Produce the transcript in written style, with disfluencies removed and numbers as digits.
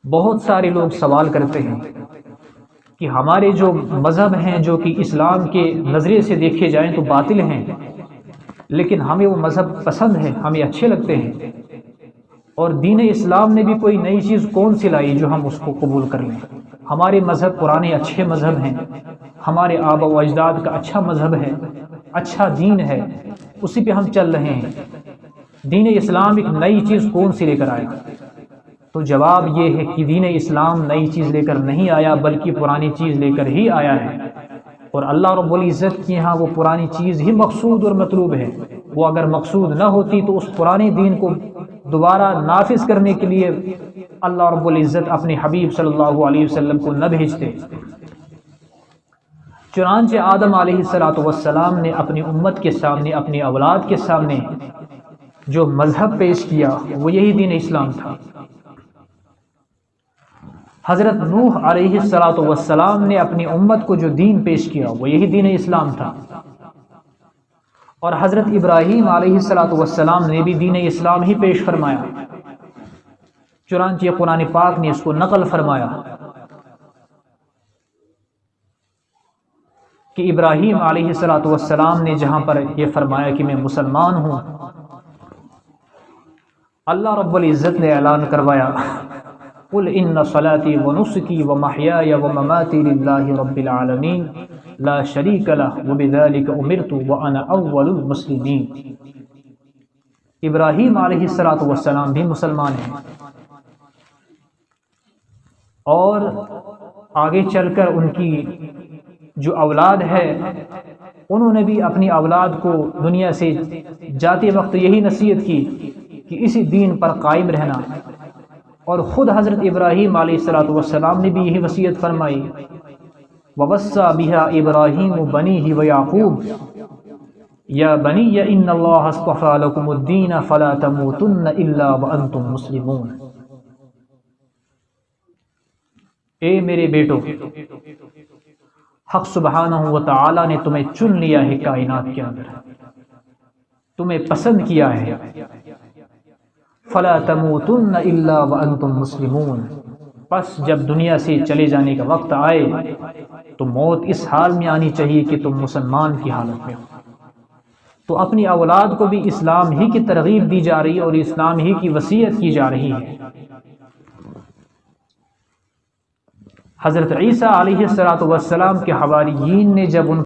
بہت سارے لوگ سوال کرتے ہیں کہ ہمارے جو مذہب ہیں جو کہ اسلام کے نظریے سے دیکھے جائیں تو باطل ہیں، لیکن ہمیں وہ مذہب پسند ہے، ہمیں اچھے لگتے ہیں، اور دین اسلام نے بھی کوئی نئی چیز کون سی لائی جو ہم اس کو قبول کر لیں؟ ہمارے مذہب پرانے اچھے مذہب ہیں، ہمارے آبا و اجداد کا اچھا مذہب ہے، اچھا دین ہے، اسی پہ ہم چل رہے ہیں، دین اسلام ایک نئی چیز کون سی لے کر آیا؟ تو جواب یہ ہے کہ دین اسلام نئی چیز لے کر نہیں آیا بلکہ پرانی چیز لے کر ہی آیا ہے، اور اللہ رب العزت کے یہاں وہ پرانی چیز ہی مقصود اور مطلوب ہے۔ وہ اگر مقصود نہ ہوتی تو اس پرانے دین کو دوبارہ نافذ کرنے کے لیے اللہ رب العزت اپنے حبیب صلی اللہ علیہ وسلم کو نہ بھیجتے۔ چنانچہ آدم علیہ السلام نے اپنی امت کے سامنے، اپنی اولاد کے سامنے جو مذہب پیش کیا وہ یہی دین اسلام تھا۔ حضرت نوح علیہ السلام نے اپنی امت کو جو دین پیش کیا وہ یہی دین اسلام تھا، اور حضرت ابراہیم علیہ السلام نے بھی دین اسلام ہی پیش فرمایا، چنانچہ قرآن پاک نے اس کو نقل فرمایا کہ ابراہیم علیہ السلام نے جہاں پر یہ فرمایا کہ میں مسلمان ہوں، اللہ رب العزت نے اعلان کروایا قل ان صلاتي ونسكي ومحياي ومماتي لله رب العالمين لا شريك له وبذلك امرت وانا اول المسلمين۔ ابراہیم علیہ السلام بھی مسلمان ہیں، اور آگے چل کر ان کی جو اولاد ہے انہوں نے بھی اپنی اولاد کو دنیا سے جاتے وقت یہی نصیحت کی کہ اسی دین پر قائم رہنا، اور خود حضرت ابراہیم علیہ السلام نے بھی یہی وصیت فرمائی وَوَصَّى بِهَا إِبْرَاهِيمُ بَنِيهِ وَيَعْقُوبُ يَا بَنِيَّ إِنَّ اللَّهَ اصْطَفَى لَكُمُ الدِّينَ فَلَا تَمُوتُنَّ إِلَّا وَأَنْتُمْ مُسْلِمُونَ۔ اے میرے بیٹو، حق سبحانہ و تعالی نے تمہیں چن لیا ہے کائنات کے اندر، تمہیں پسند کیا ہے، فَلَا تَمُوتُنَّ إِلَّا وَأَنْتُمْ مُسْلِمُونَ، پس جب دنیا سے چلے جانے کا وقت آئے تو موت اس حال میں آنی چاہیے کہ تم مسلمان کی حالت میں ہو۔ تو اپنی اولاد کو بھی اسلام ہی کی ترغیب دی جا رہی ہے اور اسلام ہی کی وصیت کی جا رہی ہے۔ حضرت عیسیٰ علیہ السلام کے حواریین نے جب ان